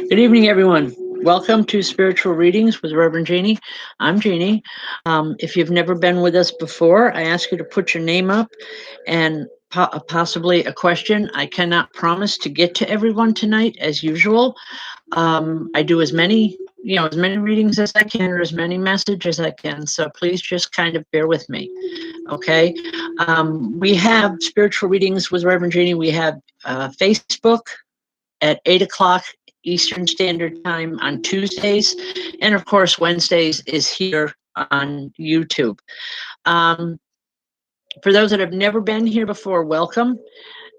Good evening, everyone. Welcome to Spiritual Readings with Rev Jeanne. I'm Jeanne. If you've never been with us before, I ask you to put your name up and possibly a question. I cannot promise to get to everyone tonight, as usual. I do as many readings as I can, or as many messages as I can. So please just kind of bear with me, okay? We have Spiritual Readings with Rev Jeanne. We have Facebook at 8 o'clock Eastern Standard Time on Tuesdays. And of course, Wednesdays is here on YouTube. For those that have never been here before, welcome.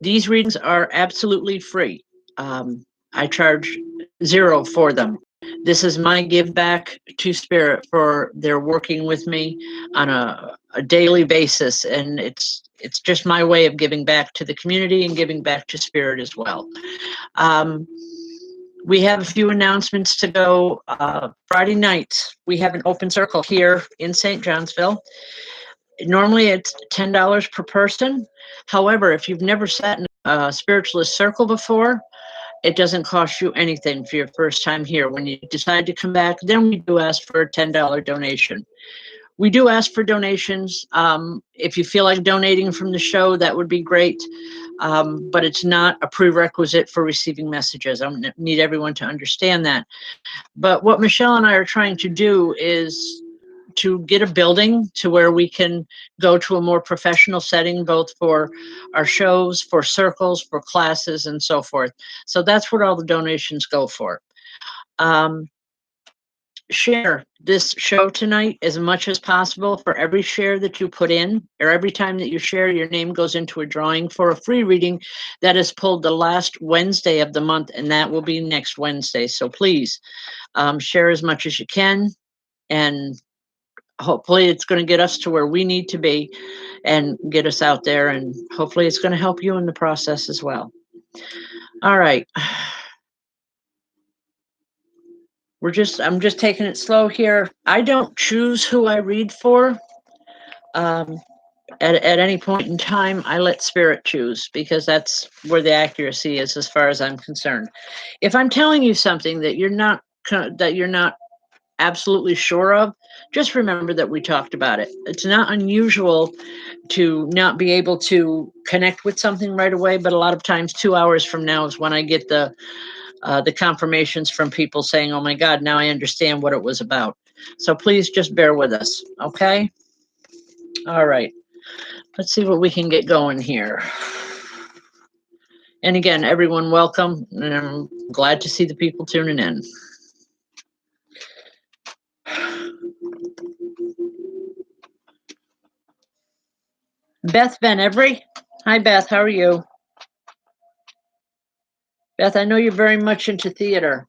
These readings are absolutely free. I charge zero for them. This is my give back to Spirit for their working with me on a daily basis. And it's just my way of giving back to the community and giving back to Spirit as well. We have a few announcements to go. Friday nights, we have an open circle here in St. Johnsville. Normally it's $10 per person. However, if you've never sat in a spiritualist circle before, it doesn't cost you anything for your first time here. When you decide to come back, then we do ask for a $10 donation. We do ask for donations. If you feel like donating from the show, that would be great. But it's not a prerequisite for receiving messages. I need everyone to understand that. But what Michelle and I are trying to do is to get a building to where we can go to a more professional setting, both for our shows, for circles, for classes, and so forth. So that's what all the donations go for. Share this show tonight as much as possible. For every share that you put in, or every time that you share, your name goes into a drawing for a free reading that is pulled the last Wednesday of the month, and that will be next Wednesday. So please share as much as you can, and hopefully it's going to get us to where we need to be and get us out there, and hopefully it's going to help you in the process as well. All right. I'm just taking it slow here. I don't choose who I read for. At any point in time, I let Spirit choose, because that's where the accuracy is as far as I'm concerned. If I'm telling you something that you're not absolutely sure of, just remember that we talked about it. It's not unusual to not be able to connect with something right away, but a lot of times 2 hours from now is when I get the confirmations from people saying, oh my God, now I understand what it was about. So please just bear with us, okay? All right, let's see what we can get going here. And again, everyone, welcome, and I'm glad to see the people tuning in. Beth Van Every. Hi, Beth, how are you? Beth, I know you're very much into theater,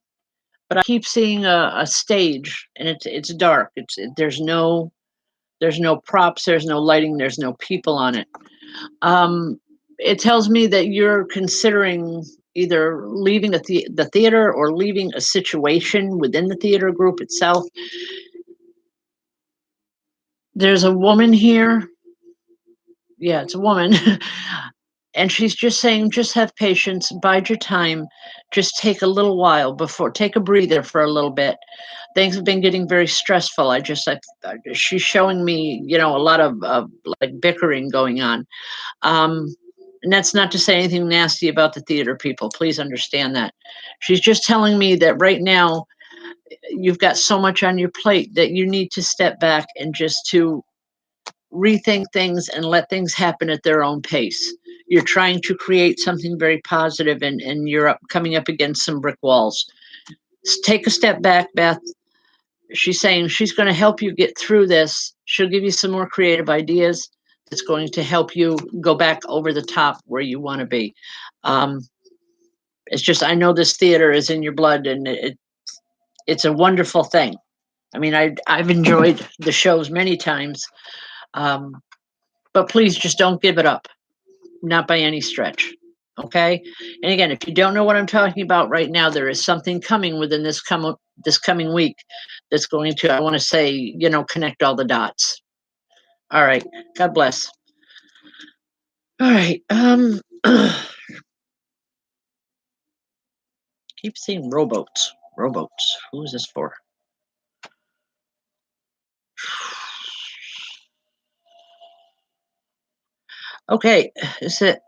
but I keep seeing a stage, and it's dark. There's no props, there's no lighting, there's no people on it. It tells me that you're considering either leaving the theater or leaving a situation within the theater group itself. There's a woman here. Yeah, it's a woman. And she's just saying, just have patience, bide your time, just take a little while take a breather for a little bit. Things have been getting very stressful. She's showing me, a lot of like bickering going on. And that's not to say anything nasty about the theater people. Please understand that. She's just telling me that right now you've got so much on your plate that you need to step back and just to rethink things and let things happen at their own pace. You're trying to create something very positive, and you're coming up against some brick walls. Take a step back, Beth. She's saying she's going to help you get through this. She'll give you some more creative ideas that's going to help you go back over the top where you want to be. It's just, I know this theater is in your blood, and it's a wonderful thing. I mean, I've enjoyed the shows many times, but please just don't give it up. Not by any stretch. Okay. And again, if you don't know what I'm talking about right now, there is something coming within this coming week that's going to, I want to say, connect all the dots. All right. God bless. All right. Keep seeing rowboats. Rowboats. Who is this for? Okay, is it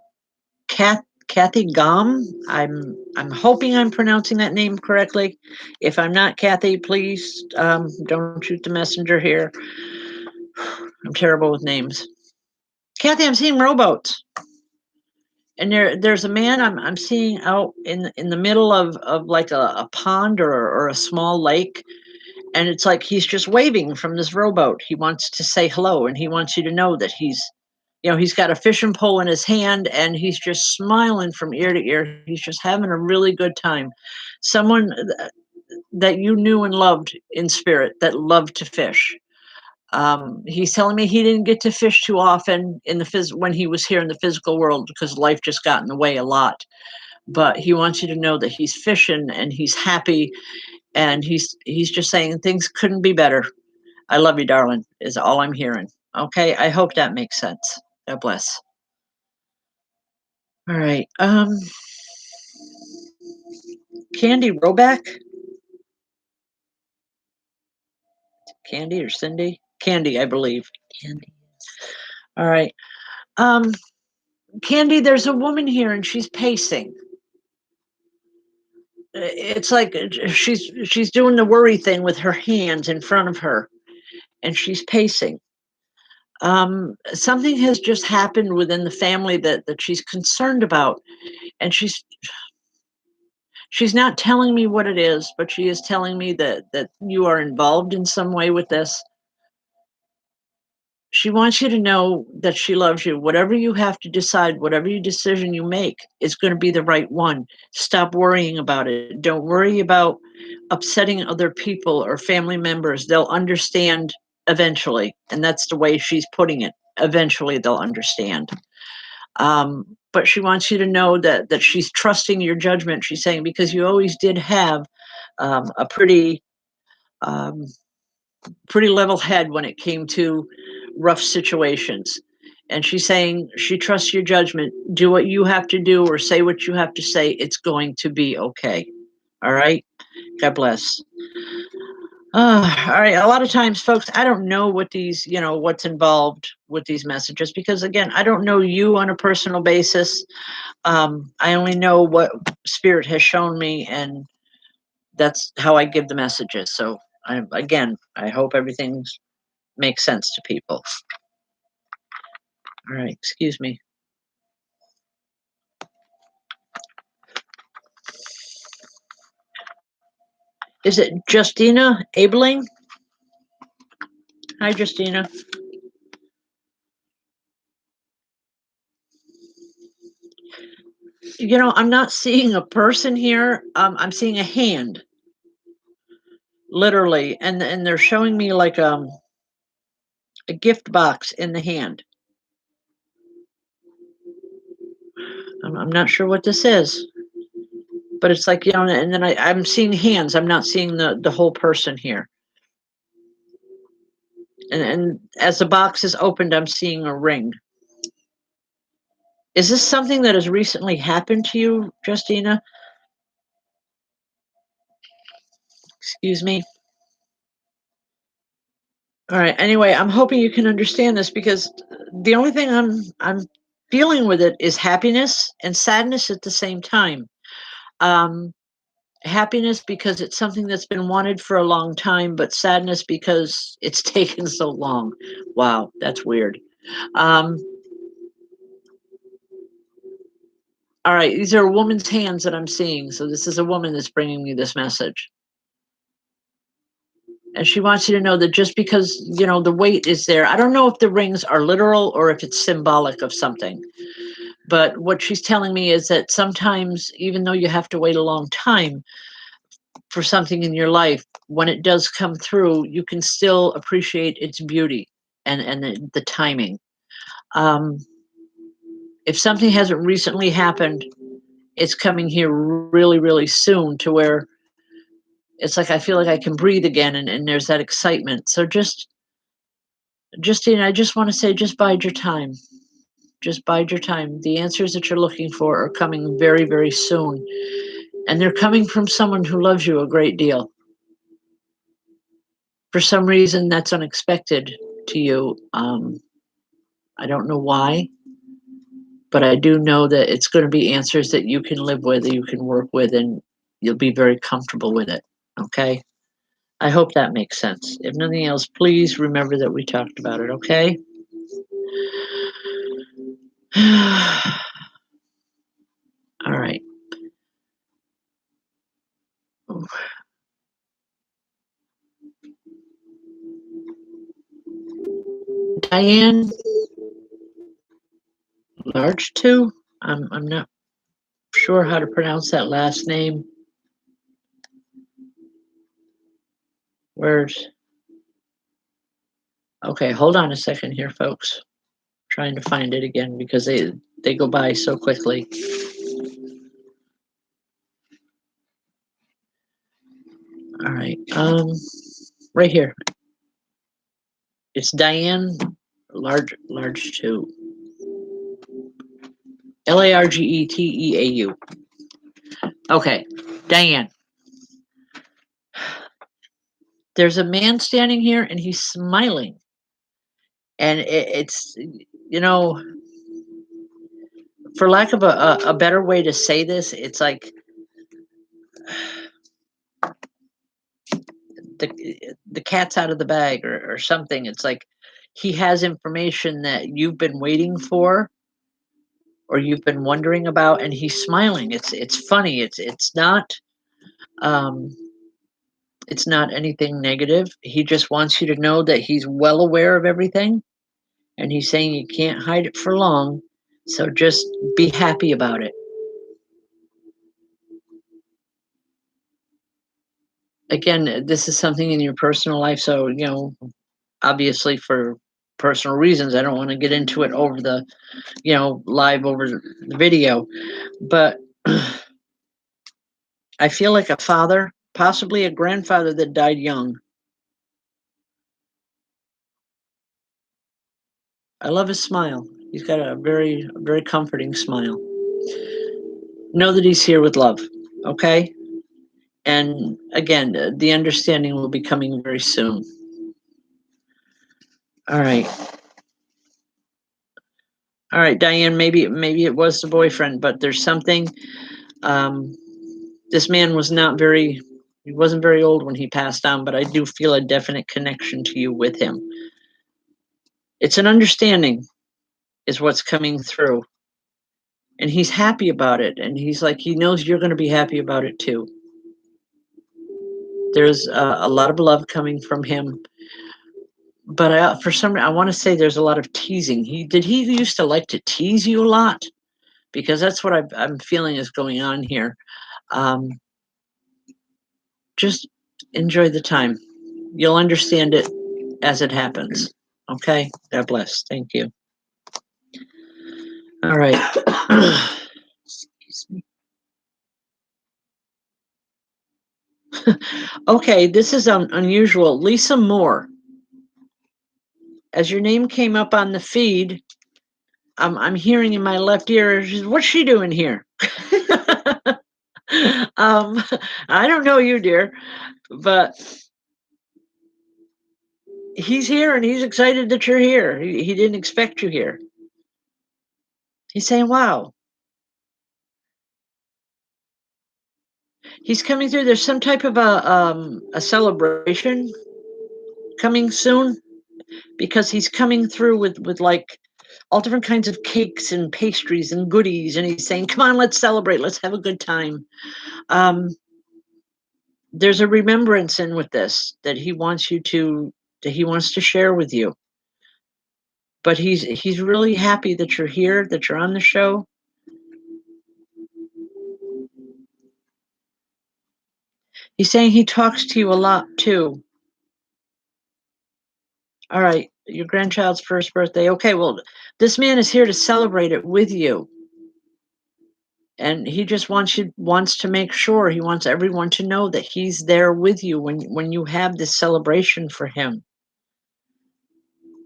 Kathy Gom? I'm hoping I'm pronouncing that name correctly. If I'm not, Kathy, please don't shoot the messenger here. I'm terrible with names. Kathy, I'm seeing rowboats, and there's a man I'm seeing out in the middle of like a pond or a small lake, and it's like he's just waving from this rowboat. He wants to say hello, and he wants you to know that he's got a fishing pole in his hand, and he's just smiling from ear to ear. He's just having a really good time. Someone that you knew and loved in spirit, that loved to fish. He's telling me he didn't get to fish too often in when he was here in the physical world because life just got in the way a lot. But he wants you to know that he's fishing and he's happy, and he's just saying things couldn't be better. I love you, darling, is all I'm hearing. Okay, I hope that makes sense. God bless. All right. Candy Roback? Candy or Cindy? Candy, I believe. Candy. All right. Um, Candy, there's a woman here and she's pacing. It's like she's doing the worry thing with her hands in front of her, and she's pacing. Something has just happened within the family that she's concerned about, and she's not telling me what it is, but she is telling me that you are involved in some way with this. She wants you to know that she loves you. Whatever you have to decide, whatever decision you make is going to be the right one. Stop worrying about it. Don't worry about upsetting other people or family members. They'll understand eventually. And that's the way she's putting it. Eventually they'll understand. But she wants you to know that she's trusting your judgment. She's saying, because you always did have a um, pretty level head when it came to rough situations. And she's saying she trusts your judgment. Do what you have to do or say what you have to say. It's going to be okay. All right. God bless. All right. A lot of times, folks, I don't know what's involved with these messages because, again, I don't know you on a personal basis. I only know what Spirit has shown me, and that's how I give the messages. So, I hope everything makes sense to people. All right. Excuse me. Is it Justina Abling? Hi, Justina. I'm not seeing a person here. I'm seeing a hand, literally, and they're showing me like a gift box in the hand. I'm not sure what this is, but it's like and then I'm seeing hands. I'm not seeing the whole person here. And as the box is opened, I'm seeing a ring. Is this something that has recently happened to you, Justina? Excuse me. All right. Anyway, I'm hoping you can understand this because the only thing I'm feeling with it is happiness and sadness at the same time. Um, Happiness because it's something that's been wanted for a long time, but sadness because it's taken so long. Wow, that's weird. Um, all right, these are a woman's hands that I'm seeing. So this is a woman that's bringing me this message. And she wants you to know that just because, the weight is there, I don't know if the rings are literal or if it's symbolic of something. But what she's telling me is that sometimes, even though you have to wait a long time for something in your life, when it does come through, you can still appreciate its beauty and the timing. Um, if something hasn't recently happened, it's coming here really, really soon to where it's like I feel like I can breathe again and there's that excitement. So I just want to say, just bide your time. Just bide your time. The answers that you're looking for are coming very, very soon. And they're coming from someone who loves you a great deal. For some reason, that's unexpected to you. I don't know why, but I do know that it's going to be answers that you can live with, that you can work with, and you'll be very comfortable with it. Okay? I hope that makes sense. If nothing else, please remember that we talked about it, okay? All right. Diane, large two. I'm not sure how to pronounce that last name. Where's okay, hold on a second here, folks. Trying to find it again because they go by so quickly. All right. Right here. It's Diane large two. Largeteau. Okay. Diane. There's a man standing here and he's smiling. And it's, you know, for lack of a better way to say this, it's like the cat's out of the bag or something. It's like he has information that you've been waiting for or you've been wondering about, and he's smiling. It's funny. Um, it's not anything negative. He just wants you to know that he's well aware of everything, and he's saying you can't hide it for long. So just be happy about it. Again, this is something in your personal life, so obviously for personal reasons, I don't want to get into it over the live over the video, but I feel like a father, possibly a grandfather that died young. I love his smile. He's got a very comforting smile. Know that he's here with love, okay? And again, the understanding will be coming very soon. All right. All right, Diane, maybe it was the boyfriend, but there's something. This man was not very, he wasn't very old when he passed on, but I do feel a definite connection to you with him. It's an understanding is what's coming through. And he's happy about it. And he's like, he knows you're going to be happy about it too. There's a lot of love coming from him. But for some reason, I want to say there's a lot of teasing. He used to like to tease you a lot? Because that's what I'm feeling is going on here. Just enjoy the time. You'll understand it as it happens. Okay? God bless. Thank you. All right. Excuse me. Okay, this is unusual. Lisa Moore. As your name came up on the feed, I'm hearing in my left ear, what's she doing here? I don't know you, dear, but he's here and he's excited that you're here. He didn't expect you here. He's saying, wow. He's coming through. There's some type of a celebration coming soon because he's coming through with like all different kinds of cakes and pastries and goodies. And he's saying, come on, let's celebrate. Let's have a good time. There's a remembrance in with this that he wants he wants to share with you. But he's really happy that you're here, that you're on the show. He's saying he talks to you a lot too. All right, your grandchild's first birthday. Okay, well, this man is here to celebrate it with you. And he just wants to make sure, he wants everyone to know that he's there with you when you have this celebration for him.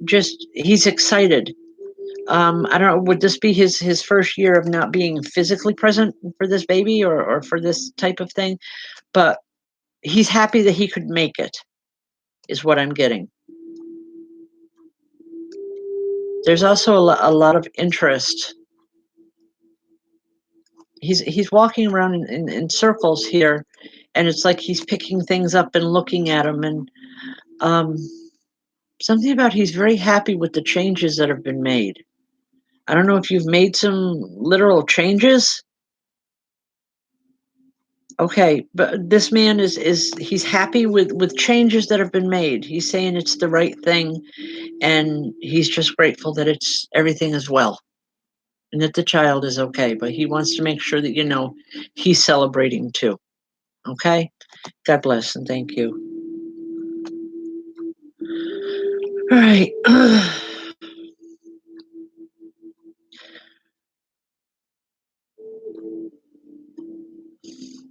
Just he's excited. I don't know, would this be his first year of not being physically present for this baby or for this type of thing? But he's happy that he could make it, is what I'm getting. There's also a lot of interest. He's walking around in circles here, and it's like he's picking things up and looking at them, and um, something about he's very happy with the changes that have been made. I don't know if you've made some literal changes. Okay, but this man is he's happy with changes that have been made. He's saying it's the right thing, and he's just grateful that it's everything is well and that the child is okay. But he wants to make sure that you know he's celebrating too. Okay? God bless and thank you. All right.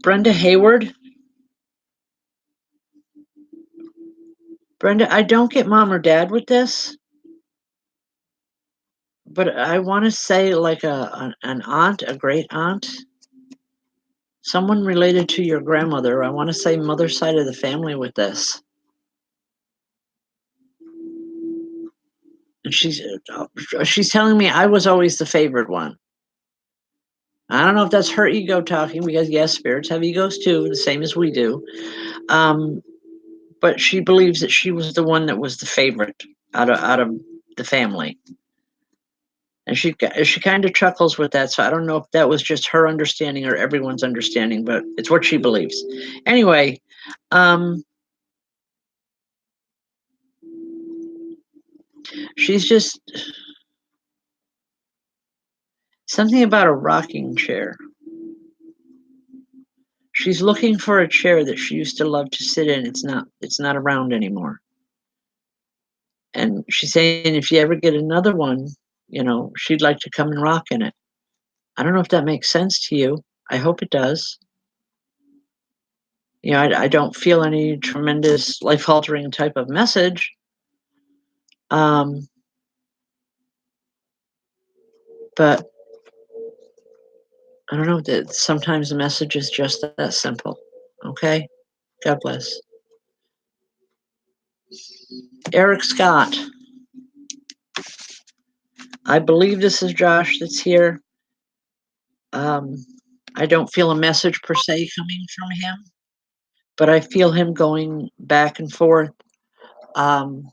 Brenda Hayward. Brenda, I don't get mom or dad with this, but I want to say like an aunt, a great aunt, someone related to your grandmother. I want to say mother's side of the family with this. And she's telling me I was always the favored one. I don't know if that's her ego talking because yes, spirits have egos too, the same as we do. Um, but she believes that she was the one that was the favorite out of the family. And she kind of chuckles with that. So I don't know if that was just her understanding or everyone's understanding, but it's what she believes. Anyway, um, she's just something about a rocking chair. She's looking for a chair that she used to love to sit in. It's not around anymore. And she's saying if you ever get another one, she'd like to come and rock in it. I don't know if that makes sense to you. I hope it does. I don't feel any tremendous life altering type of message. Um, but I don't know that sometimes the message is just that simple. Okay? God bless. Eric Scott. I believe this is Josh that's here. Um, I don't feel a message per se coming from him, but I feel him going back and forth. Um,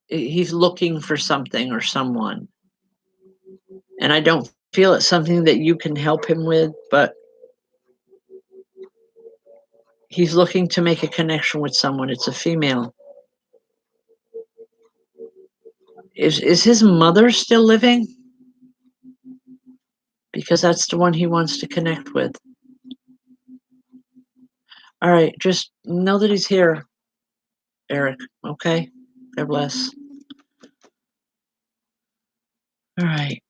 he's looking for something or someone. And I don't feel it's something that you can help him with, but he's looking to make a connection with someone. It's a female. Is his mother still living? Because that's the one he wants to connect with. All right, just know that he's here, Eric. Okay? God bless. All right.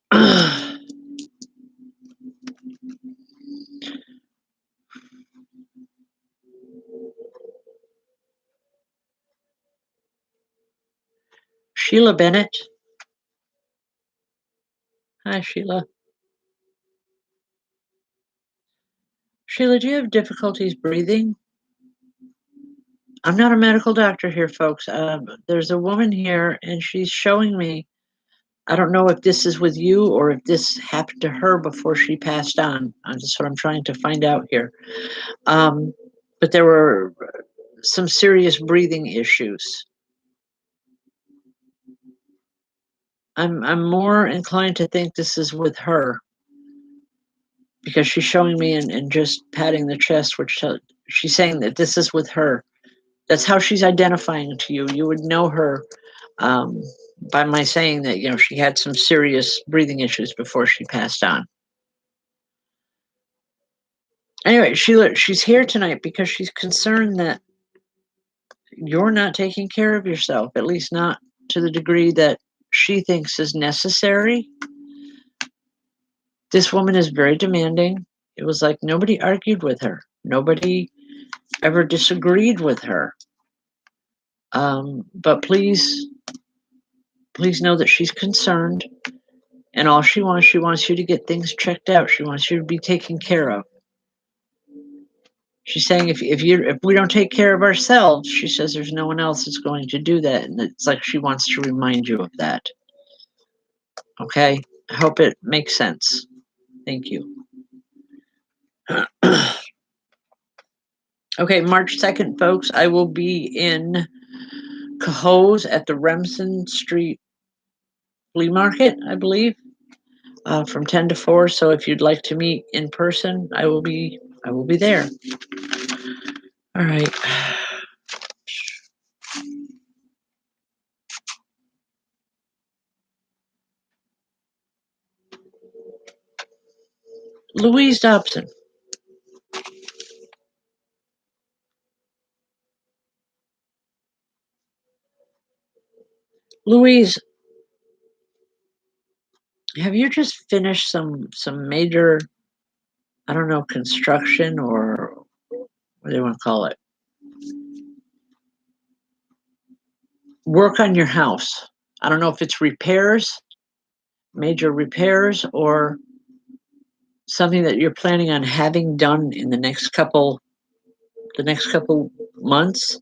Sheila Bennett. Hi, Sheila. Sheila, do you have difficulties breathing? I'm not a medical doctor here, folks. There's a woman here, and she's showing me. I don't know if this is with you or if this happened to her before she passed on. That's what I'm trying to find out here. But there were some serious breathing issues. I'm more inclined to think this is with her because she's showing me and just patting the chest, which she's saying that this is with her. That's how she's identifying to you. You would know her um, by my saying that she had some serious breathing issues before she passed on. Anyway, she's here tonight because she's concerned that you're not taking care of yourself, at least not to the degree that she thinks is necessary. This woman is very demanding. It was like nobody argued with her. Nobody ever disagreed with her. But please know that she's concerned And all she wants you to get things checked out. She wants you to be taken care of. She's saying if we don't take care of ourselves, she says there's no one else that's going to do that. And it's like she wants to remind you of that. Okay? I hope it makes sense. Thank you. Okay, March 2nd, folks, I will be in Cohoes at the Remsen Street Flea Market, I believe, from 10 to 4. So if you'd like to meet in person, I will be there. All right. Louise Dobson. Louise, have you just finished some major, I don't know, construction or what do you want to call it? Work on your house. I don't know if it's repairs, major repairs, or something that you're planning on having done in the next couple months.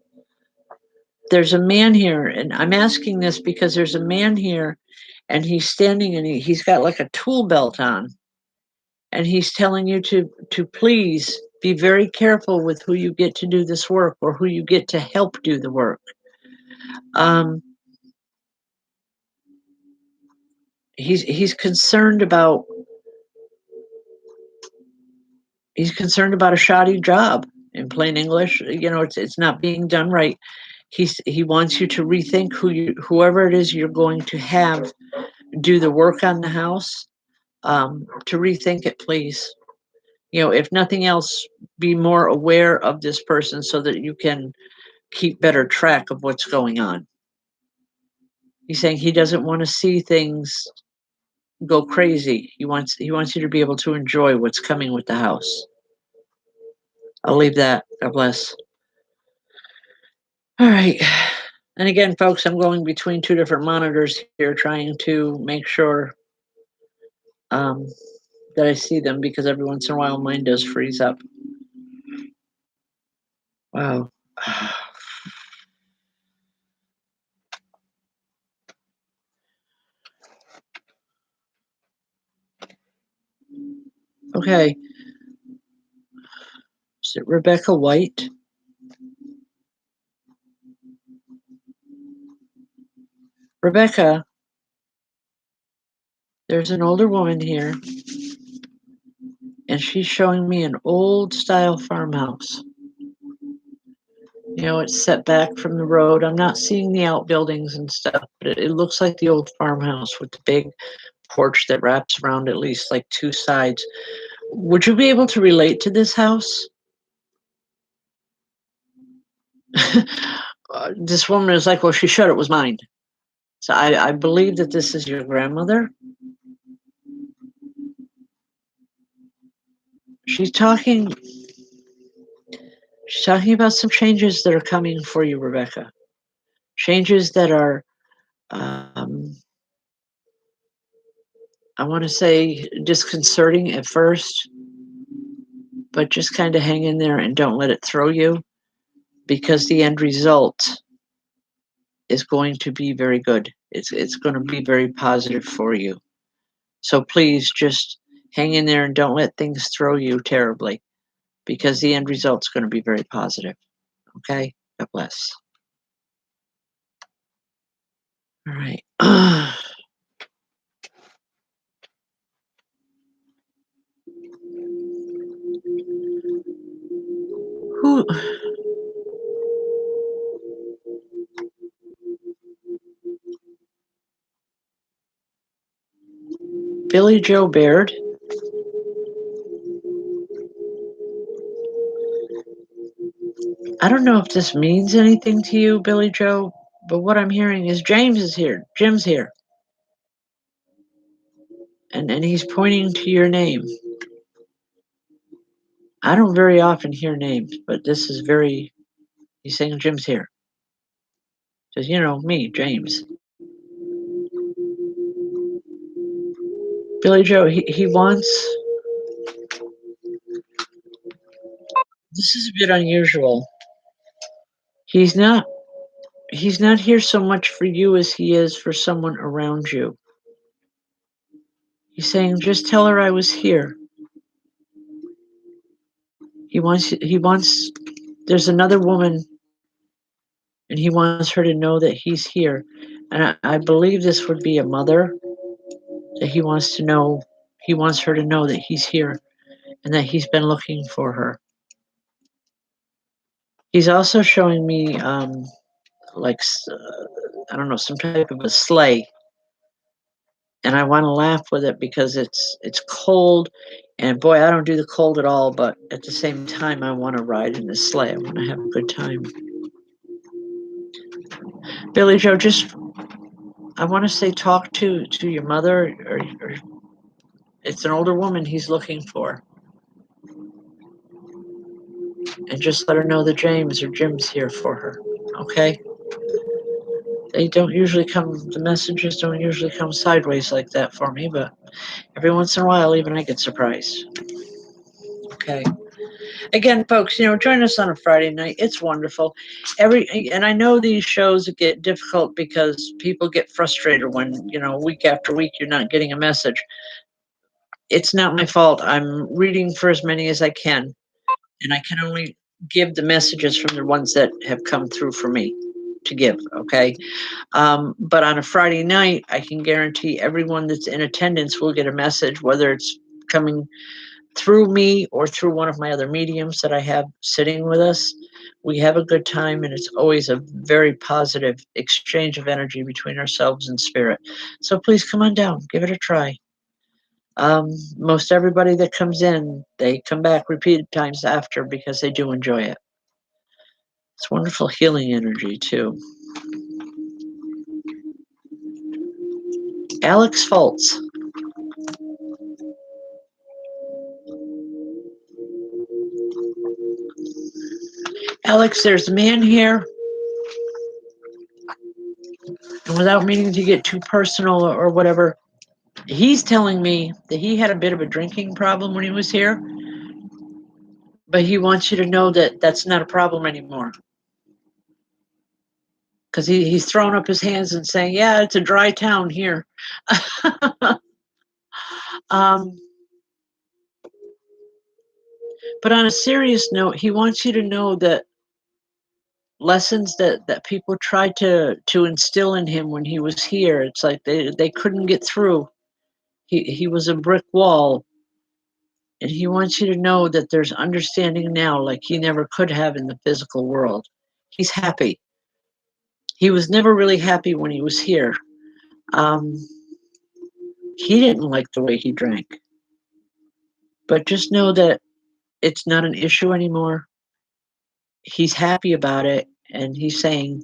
There's a man here, and I'm asking this because there's a man here, and he's standing and he's got like a tool belt on, and he's telling you to please be very careful with who you get to do this work or who you get to help do the work. He's concerned about a shoddy job. In plain English, it's not being done right. He wants you to rethink whoever it is you're going to have do the work on the house, to rethink it, please. If nothing else, be more aware of this person so that you can keep better track of what's going on. He's saying he doesn't want to see things go crazy. He wants you to be able to enjoy what's coming with the house. I'll leave that. God bless. All right. And again, folks, I'm going between two different monitors here trying to make sure that I see them, because every once in a while mine does freeze up. Wow. Okay. Is it Rebecca White? Rebecca, there's an older woman here, and she's showing me an old style farmhouse. It's set back from the road. I'm not seeing the outbuildings and stuff, but it looks like the old farmhouse with the big porch that wraps around at least like two sides. Would you be able to relate to this house? This woman is like, well, she should. It was mine. So I believe that this is your grandmother. She's talking about some changes that are coming for you, Rebecca. Changes that are, I want to say, disconcerting at first, but just kind of hang in there and don't let it throw you, because the end result is going to be very good. It's going to be very positive for you. So please just hang in there and don't let things throw you terribly, because the end result's going to be very positive. Okay? God bless. All right. Who? Billy Joe Baird? I don't know if this means anything to you, Billy Joe, but what I'm hearing is James is here. Jim's here. And he's pointing to your name. I don't very often hear names, but this is very, he's saying Jim's here. Says, me, James. Billy Joe, he wants, this is a bit unusual. He's not he's not here so much for you as he is for someone around you. He's saying, just tell her I was here. He wants, there's another woman, and he wants her to know that he's here. And I believe this would be a mother that he wants her to know that he's here and that he's been looking for her. He's also showing me, like, I don't know, some type of a sleigh. And I want to laugh with it because it's cold, and boy, I don't do the cold at all. But at the same time, I want to ride in this sleigh. I want to have a good time. Billy Joe, just I want to say, talk to your mother, or it's an older woman he's looking for, and just let her know that James or Jim's here for her. Okay? They don't usually come. The messages don't usually come sideways like that for me, but every once in a while, even I get surprised. Okay. Again, folks, join us on a Friday night. It's wonderful. And I know these shows get difficult because people get frustrated when, week after week you're not getting a message. It's not my fault. I'm reading for as many as I can, and I can only give the messages from the ones that have come through for me to give. Okay. But on a Friday night, I can guarantee everyone that's in attendance will get a message, whether it's coming through me or through one of my other mediums that I have sitting with us. We have a good time, and it's always a very positive exchange of energy between ourselves and spirit. So please come on down, give it a try. Most everybody that comes in, they come back repeated times after because they do enjoy it. It's wonderful healing energy too. Alex Fultz. Alex, there's a man here, and without meaning to get too personal or whatever, he's telling me that he had a bit of a drinking problem when he was here, but he wants you to know that that's not a problem anymore. Because he's throwing up his hands and saying, yeah, it's a dry town here. um, but on a serious note, he wants you to know that lessons that people tried to instill in him when he was here, it's like they couldn't get through. He was a brick wall, and he wants you to know that there's understanding now like he never could have in the physical world. He's happy. He was never really happy when he was here. Um, he didn't like the way he drank, but just know that it's not an issue anymore. He's happy about it, and he's saying,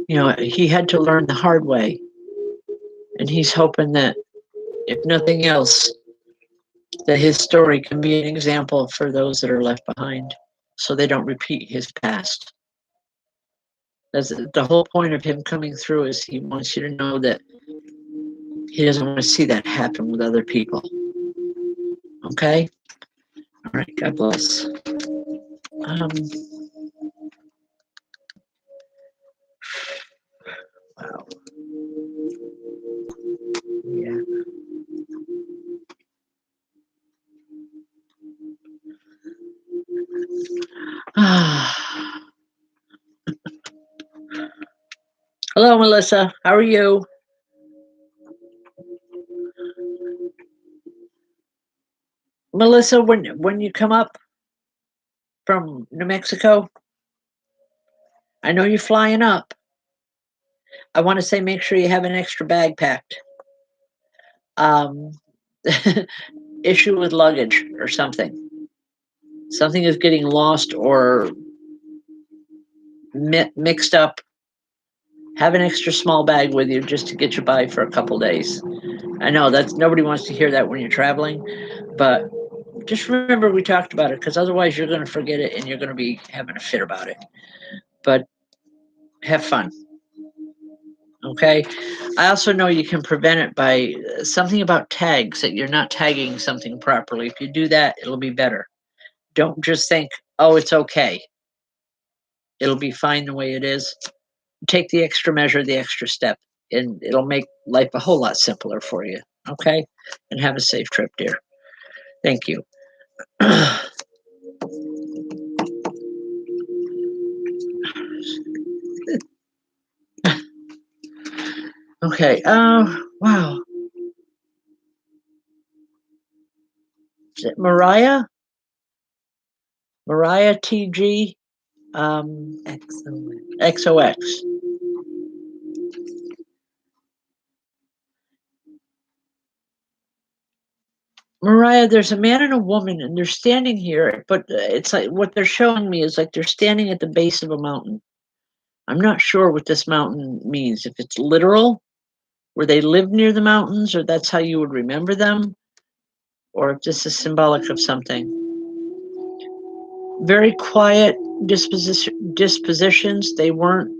he had to learn the hard way, and he's hoping that, if nothing else, that his story can be an example for those that are left behind so they don't repeat his past. That's the whole point of him coming through, is he wants you to know that he doesn't want to see that happen with other people. Okay? All right, God bless. Um, wow. Yeah. Hello, Melissa. How are you? Melissa, when you come up from New Mexico, I know you're flying up. I want to say make sure you have an extra bag packed. Um, issue with luggage or something. Something is getting lost or mixed up. Have an extra small bag with you just to get you by for a couple days. I know that's nobody wants to hear that when you're traveling, but just remember we talked about it, because otherwise you're going to forget it and you're going to be having a fit about it. But have fun. Okay. I also know you can prevent it by something about tags, that you're not tagging something properly. If you do that, it'll be better. Don't just think, oh, it's okay. It'll be fine the way it is. Take the extra measure, the extra step, and it'll make life a whole lot simpler for you. Okay. And have a safe trip, dear. Thank you. Okay. Wow. Is it Mariah? Mariah TG? XOX. Mariah, there's a man and a woman, and they're standing here, but it's like what they're showing me is like they're standing at the base of a mountain. I'm not sure what this mountain means, if it's literal, where they live near the mountains, or that's how you would remember them, or if this is symbolic of something. Very quiet dispositions. They weren't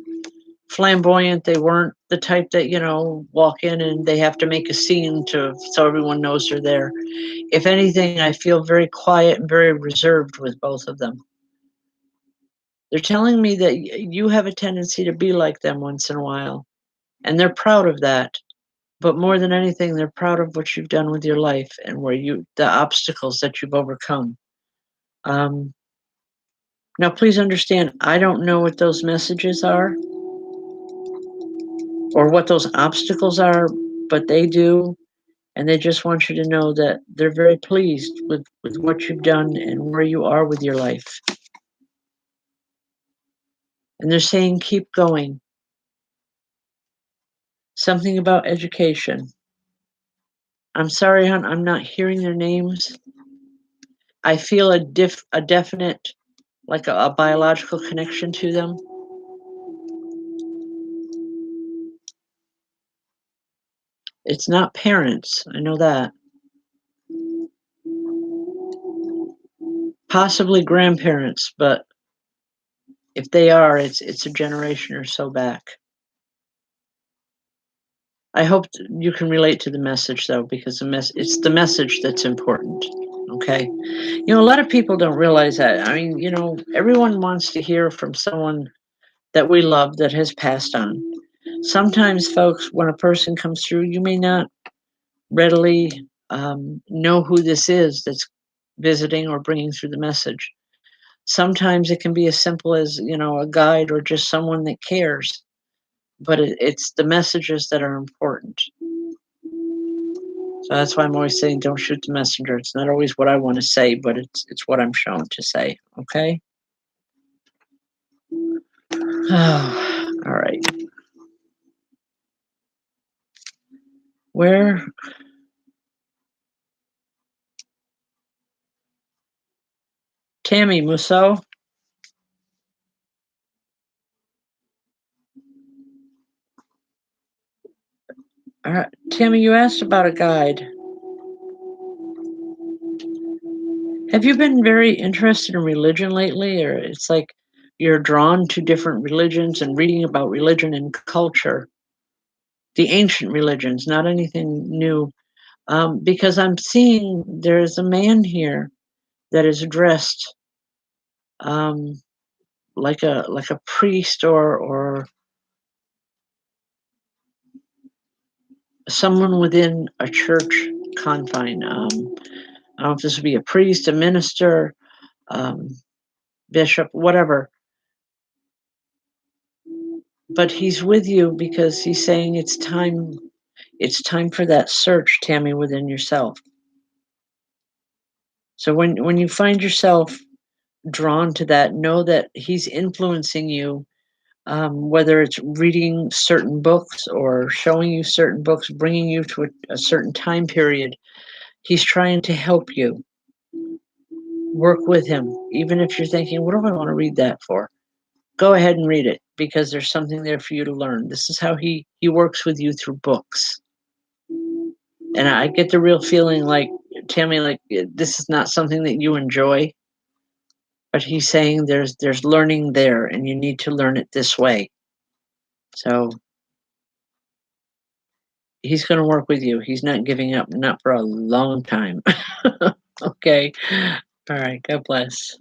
flamboyant. They weren't the type that, walk in and they have to make a scene so everyone knows they're there. If anything, I feel very quiet and very reserved with both of them. They're telling me that you have a tendency to be like them once in a while, and they're proud of that. But more than anything, they're proud of what you've done with your life and the obstacles that you've overcome. Um, Now, please understand, I don't know what those messages are or what those obstacles are, but they do. And they just want you to know that they're very pleased with what you've done and where you are with your life. And they're saying, keep going. Something about education. I'm sorry, hon, I'm not hearing their names. I feel a definite, like a biological connection to them. It's not parents, I know that. Possibly grandparents, but if they are, it's a generation or so back. I hope you can relate to the message though, because it's the message that's important. Okay. A lot of people don't realize that. I mean, everyone wants to hear from someone that we love that has passed on. Sometimes, folks, when a person comes through, you may not readily know who this is that's visiting or bringing through the message. Sometimes it can be as simple as, a guide or just someone that cares, but it's the messages that are important. So that's why I'm always saying don't shoot the messenger. It's not always what I want to say, but it's what I'm shown to say. Okay? All right. Where Tammy Musso? All right. Tammy, you asked about a guide. Have you been very interested in religion lately? Or it's like you're drawn to different religions and reading about religion and culture, the ancient religions, not anything new. Because I'm seeing there's a man here that is dressed um, like a priest or someone within a church confine. I don't know if this would be a priest, a minister, um, bishop, whatever. But he's with you because he's saying it's time. It's time for that search, Tammy, within yourself. So when you find yourself drawn to that, know that he's influencing you, whether it's reading certain books or showing you certain books, bringing you to a certain time period. He's trying to help you. Work with him, even if you're thinking, what do I want to read that for? Go ahead and read it because there's something there for you to learn. This is how he works with you through books. And I get the real feeling like, Tammy, like this is not something that you enjoy, but he's saying there's learning there and you need to learn it this way. So He's going to work with you. He's not giving up, not for a long time. Okay. All right. God bless.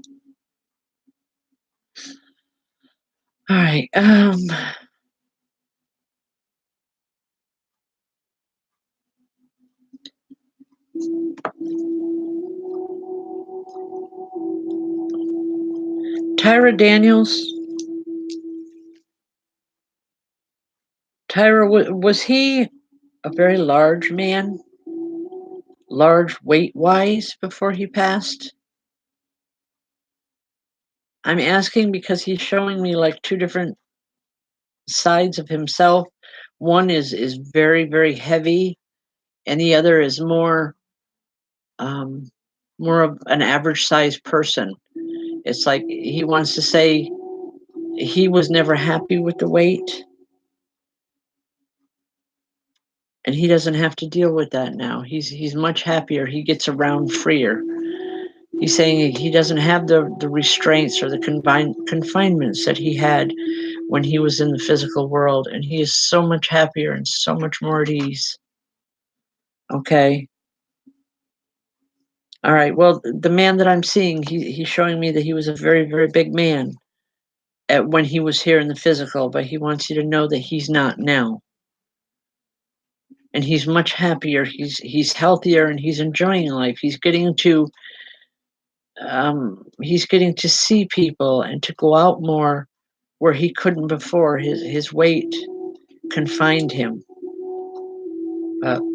All right. Tyra Daniels. Tyra, was he a very large man, large weight wise, before he passed? I'm asking because he's showing me like two different sides of himself. One is very, very heavy, and the other is um, more of an average sized person. It's like he wants to say he was never happy with the weight, and he doesn't have to deal with that now. He's much happier. He gets around freer. He's saying he doesn't have the restraints or the confinements that he had when he was in the physical world, and he is so much happier and so much more at ease. Okay. All right. Well, the man that I'm seeing, he's showing me that he was a very, very big man when he was here in the physical, but he wants you to know that he's not now. And he's much happier. He's healthier and he's enjoying life. He's getting to see people and to go out more where he couldn't before. His weight confined him.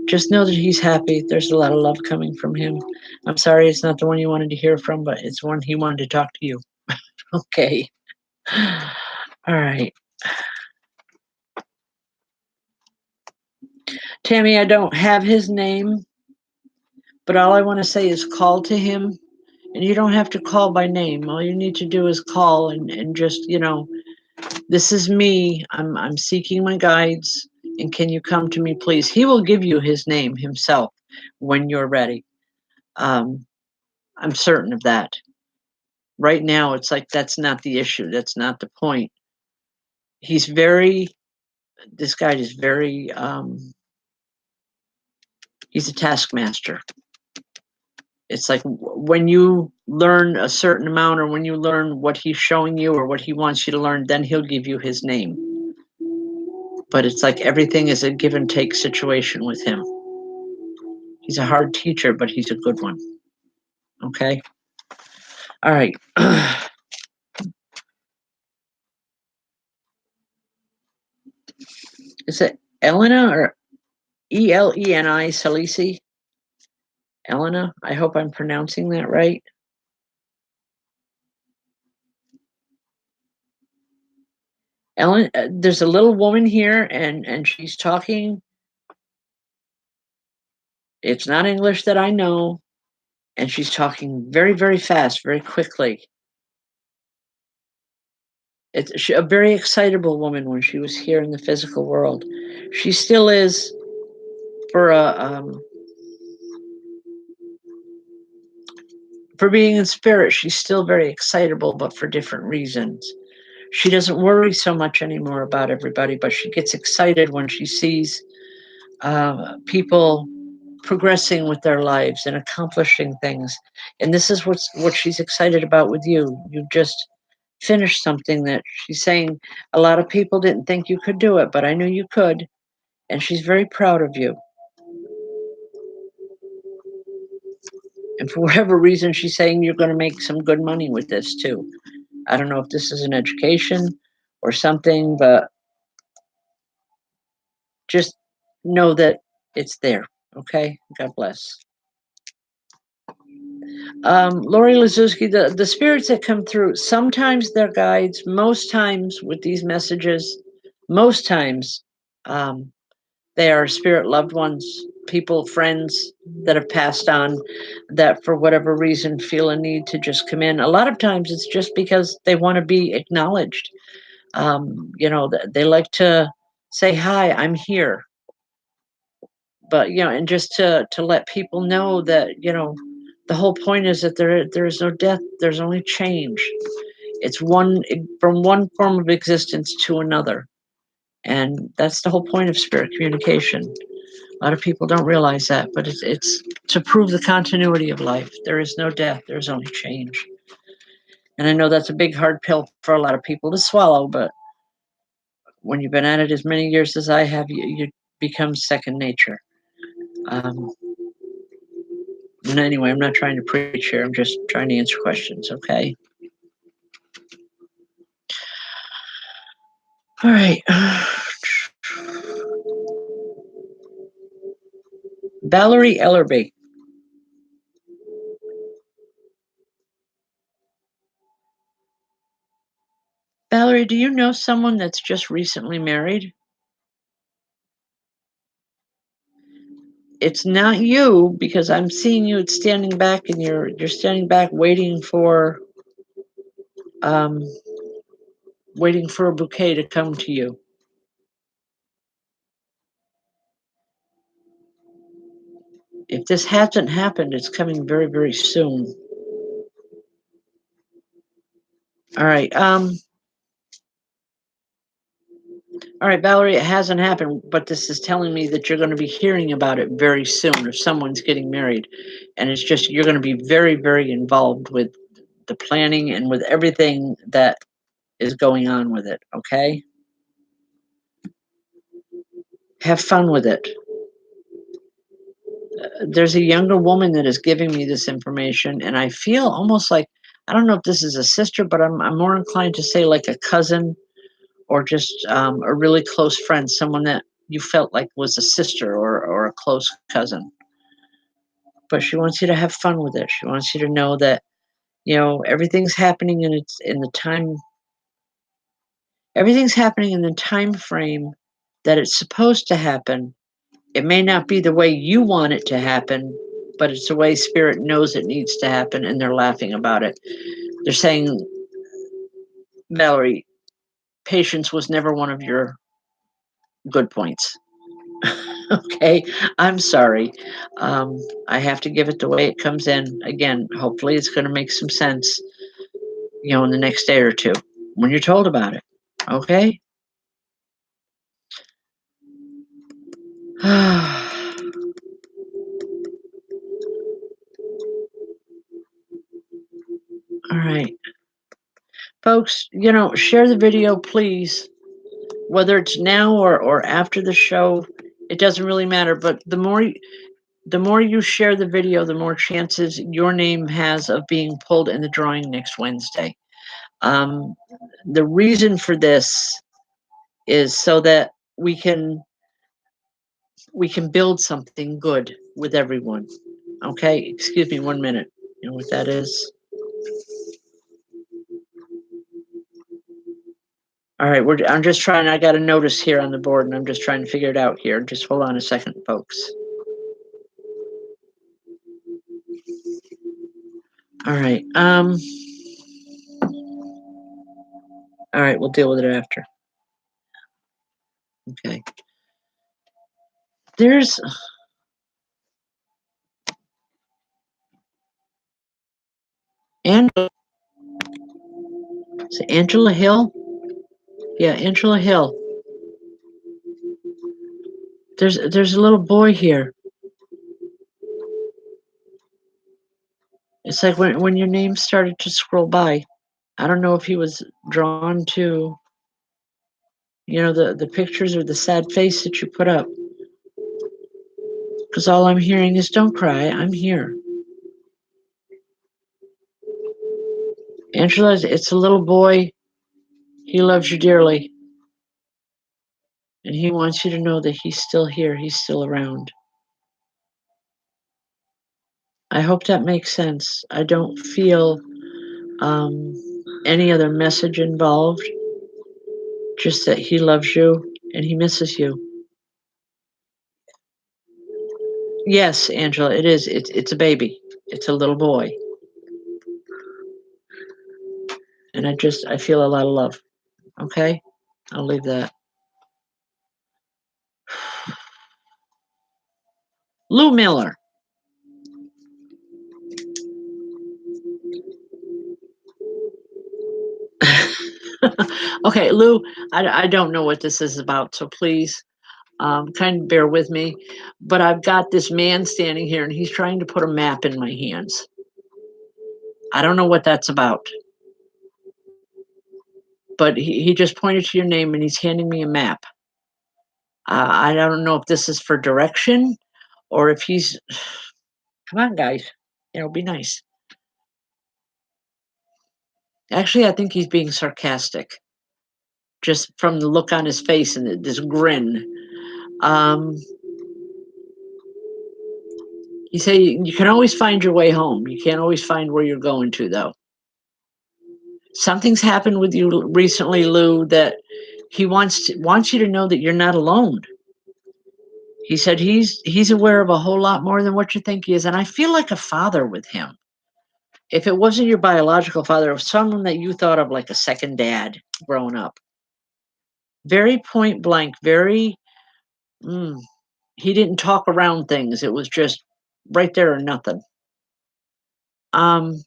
Just know that he's happy. There's a lot of love coming from him. I'm sorry it's not the one you wanted to hear from, but it's one he wanted to talk to you. Okay. All right. Tammy, I don't have his name, but all I want to say is call to him. And you don't have to call by name. All you need to do is call and just, this is me. I'm seeking my guides. And can you come to me, please? He will give you his name himself when you're ready. Um, I'm certain of that. Right now, it's like that's not the issue. That's not the point. He's very, this guy is very, he's a taskmaster. It's like when you learn a certain amount or when you learn what he's showing you or what he wants you to learn, then he'll give you his name. But it's like everything is a give and take situation with him. He's a hard teacher, but he's a good one. Okay? All right. Is it Elena or Eleni Salisi? Elena? I hope I'm pronouncing that right. Ellen, there's a little woman here and she's talking. It's not English that I know, and she's talking very, very fast, very quickly. It's a very excitable woman when she was here in the physical world. She still is for being in spirit. She's still very excitable, but for different reasons. She doesn't worry so much anymore about everybody, but she gets excited when she sees people progressing with their lives and accomplishing things. And this is what she's excited about with you. You just finished something that she's saying a lot of people didn't think you could do it, but I knew you could. And she's very proud of you. And for whatever reason, she's saying you're going to make some good money with this too. I don't know if this is an education or something, but just know that it's there. Okay? God bless. Lori Lazuski, the spirits that come through, sometimes they're guides, most times with these messages, most times they are spirit loved ones, people, friends that have passed on that for whatever reason feel a need to just come in. A lot of times it's just because they want to be acknowledged. They like to say, hi, I'm here. But, and just to let people know that, the whole point is that there is no death, there's only change. It's from one form of existence to another. And that's the whole point of spirit communication. A lot of people don't realize that, but it's to prove the continuity of life. There is no death, there's only change. And I know that's a big, hard pill for a lot of people to swallow, but when you've been at it as many years as I have, you become second nature. Um, and anyway, I'm not trying to preach here. I'm just trying to answer questions, okay? All right. Valerie Ellerby. Valerie, do you know someone that's just recently married? It's not you because I'm seeing you standing back and you're standing back um waiting for a bouquet to come to you. If this hasn't happened, it's coming very, very soon. All right. All right, Valerie, it hasn't happened, but this is telling me that you're going to be hearing about it very soon if someone's getting married. And it's just you're going to be very, very involved with the planning and with everything that is going on with it, okay? Have fun with it. There's a younger woman that is giving me this information, and I feel almost like I don't know if this is a sister, but I'm more inclined to say like a cousin or just a really close friend, someone that you felt like was a sister or a close cousin. But she wants you to have fun with it. She wants you to know that everything's happening and it's in the time. Everything's happening in the time frame that it's supposed to happen. It may not be the way you want it to happen, but it's the way spirit knows it needs to happen, and they're laughing about it. They're saying, Valerie, patience was never one of your good points. Okay, I'm sorry. I have to give it the way it comes in. Again, hopefully it's going to make some sense, in the next day or two when you're told about it. Okay? All right. Folks, share the video, please. Whether it's now or after the show, it doesn't really matter. But the more you share the video, the more chances your name has of being pulled in the drawing next Wednesday. Um, the reason for this is so that we can build something good with everyone. Okay, excuse me 1 minute. You know what that is? All right, I'm just trying. I got a notice here on the board, and I'm just trying to figure it out here. Just hold on a second, folks. All right. All right, we'll deal with it after. Okay. There's Angela. Is it Angela Hill? Yeah, Angela Hill. There's a little boy here. It's like when your name started to scroll by. I don't know if he was drawn to, the pictures or the sad face that you put up. Because all I'm hearing is don't cry, I'm here. Angela, it's a little boy. He loves you dearly. And he wants you to know that he's still here, he's still around. I hope that makes sense. I don't feel any other message involved, just that he loves you and he misses you. Yes, Angela, it is. It's a baby. It's a little boy. And I feel a lot of love. Okay? I'll leave that. Lou Miller. Okay, Lou, I don't know what this is about, so please, Kind of bear with me, but I've got this man standing here and he's trying to put a map in my hands. I don't know what that's about, but he just pointed to your name and he's handing me a map. I don't know if this is for direction or if he's, come on, guys, be nice. Actually, I think he's being sarcastic just from the look on his face and this grin. Um, you say you can always find your way home. You can't always find where you're going to, though. Something's happened with you recently, Lou, that he wants you to know that you're not alone. He said he's aware of a whole lot more than what you think he is, and I feel like a father with him. If it wasn't your biological father, it was someone that you thought of like a second dad growing up. Very point blank, very. Mm, he didn't talk around things. It was just right there or nothing. Um,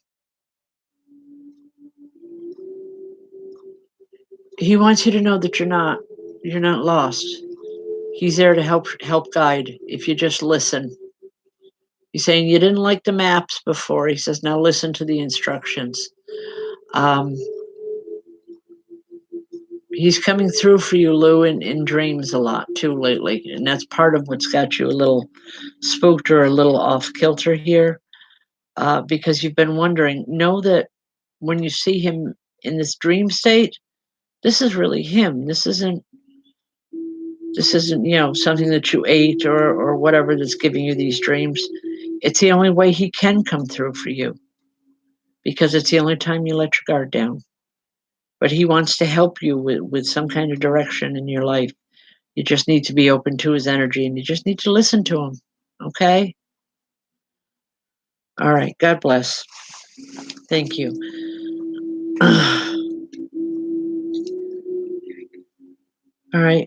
he wants you to know that you're not lost. He's there to help guide if you just listen. He's saying you didn't like the maps before. He says now listen to the instructions. Um, he's coming through for you, Lou, in dreams a lot too lately, and that's part of what's got you a little spooked or a little off kilter here, because you've been wondering. Know that when you see him in this dream state, this is really him. This isn't something that you ate or whatever that's giving you these dreams. It's the only way he can come through for you because it's the only time you let your guard down. But he wants to help you with some kind of direction in your life. You just need to be open to his energy and you just need to listen to him. Okay? All right. God bless. Thank you. All right.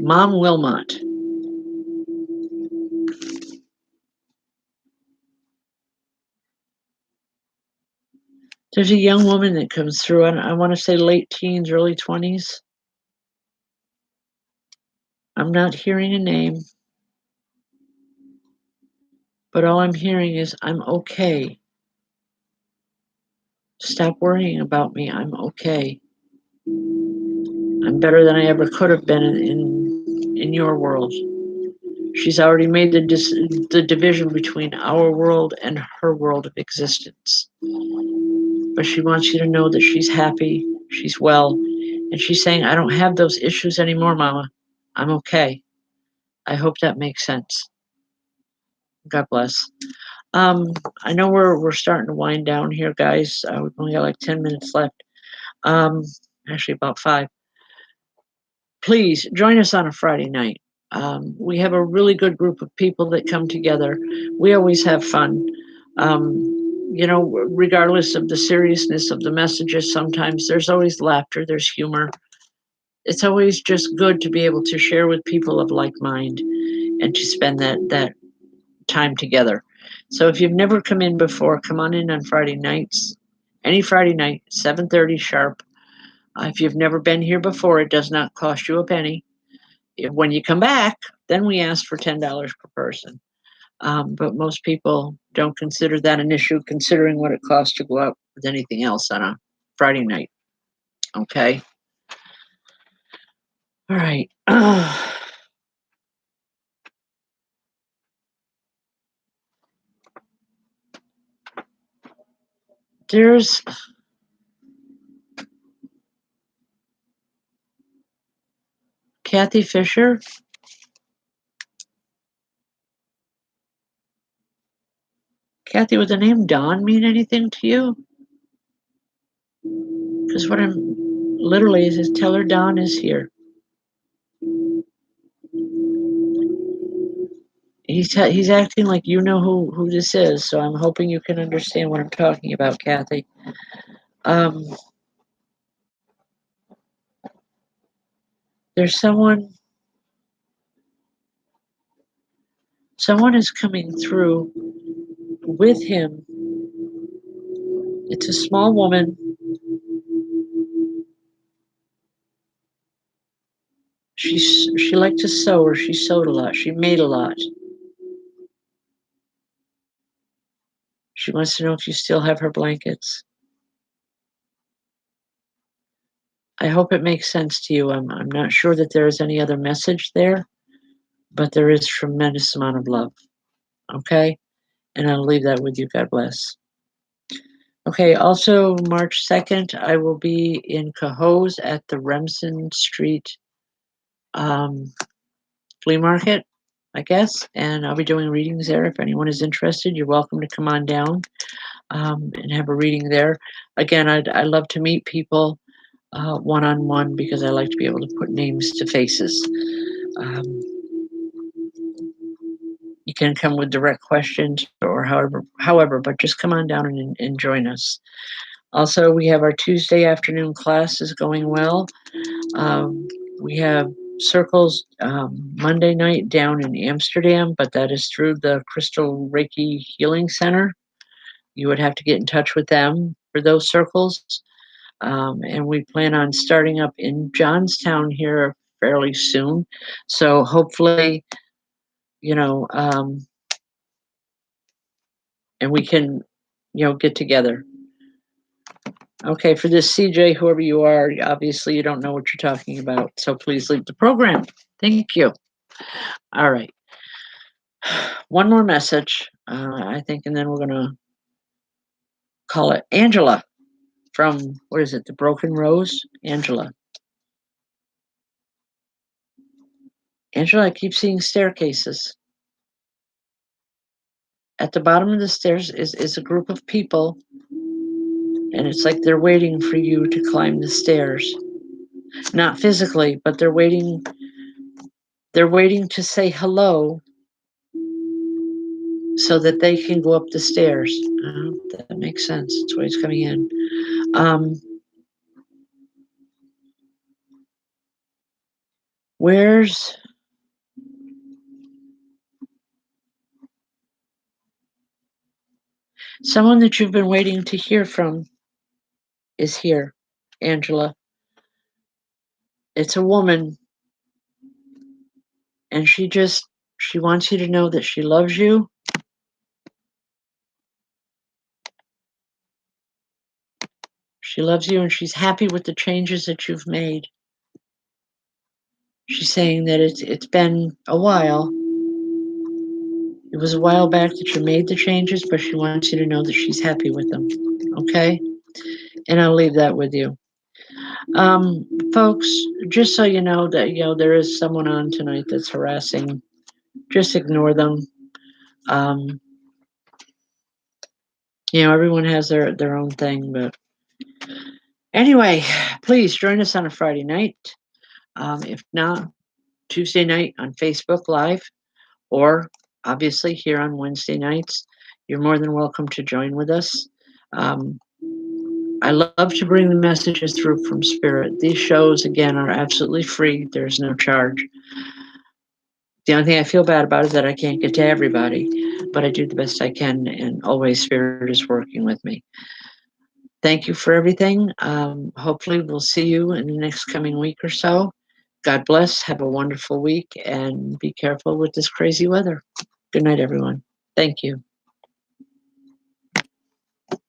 Mom Wilmot. There's a young woman that comes through, and I want to say late teens, early 20s. I'm not hearing a name, but all I'm hearing is I'm okay. Stop worrying about me. I'm okay. I'm better than I ever could have been in your world. She's already made the division between our world and her world of existence. But she wants you to know that she's happy, she's well, and she's saying, I don't have those issues anymore, Mama. I'm okay. I hope that makes sense. God bless. I know we're starting to wind down here, guys. We've only got like 10 minutes left. Um, Actually, about 5. Please join us on a Friday night. We have a really good group of people that come together. We always have fun. Regardless of the seriousness of the messages, sometimes there's always laughter, there's humor. It's always just good to be able to share with people of like mind and to spend that time together. So if you've never come in before, come on in on Friday nights. Any Friday night, 7:30 sharp. If you've never been here before, it does not cost you a penny. When you come back, then we ask for $10 per person. But most people don't consider that an issue, considering what it costs to go out with anything else on a Friday night. Okay. All right. There's Kathy Fisher. Kathy, would the name Don mean anything to you? Because what I'm literally is tell her Don is here. He's acting like you know who this is, so I'm hoping you can understand what I'm talking about, Kathy. Um, there's someone is coming through with him. It's a small woman. She liked to sew, or she sewed a lot. She made a lot. She wants to know if you still have her blankets. I hope it makes sense to you. I'm not sure that there is any other message there, but there is tremendous amount of love. Okay? And I'll leave that with you. God bless. Okay, also March 2nd, I will be in Cohoes at the Remsen Street um, flea market, I guess, and I'll be doing readings there. If anyone is interested, you're welcome to come on down and have a reading there. Again, I love to meet people one-on-one because I like to be able to put names to faces. Um, you can come with direct questions or however, but just come on down and join us. Also, we have our Tuesday afternoon class is going well. We have circles Monday night down in Amsterdam, but that is through the Crystal Reiki Healing Center. You would have to get in touch with them for those circles. And we plan on starting up in Johnstown here fairly soon. So hopefully, you know, and we can, get together. Okay, for this CJ, whoever you are, obviously you don't know what you're talking about. So please leave the program. Thank you. All right. One more message, I think, and then we're going to call it Angela from, what is it, the Broken Rose? Angela. Angela, I keep seeing staircases. At the bottom of the stairs is a group of people, and it's like they're waiting for you to climb the stairs. Not physically, but they're waiting. They're waiting to say hello so that they can go up the stairs. That makes sense. That's why it's coming in. Where's someone that you've been waiting to hear from is here, Angela. It's a woman, and she wants you to know that she loves you. She loves you, and she's happy with the changes that you've made. She's saying that it's been a while. It was a while back that you made the changes, but she wants you to know that she's happy with them. Okay? And I'll leave that with you. Folks, just so you know that there is someone on tonight that's harassing, just ignore them. Everyone has their own thing, but anyway, please join us on a Friday night. If not, Tuesday night on Facebook Live, or obviously here on Wednesday nights. You're more than welcome to join with us. I love to bring the messages through from Spirit. These shows, again, are absolutely free. There's no charge. The only thing I feel bad about is that I can't get to everybody, but I do the best I can, and always Spirit is working with me. Thank you for everything. Hopefully we'll see you in the next coming week or so. God bless. Have a wonderful week, and be careful with this crazy weather. Good night, everyone. Thank you.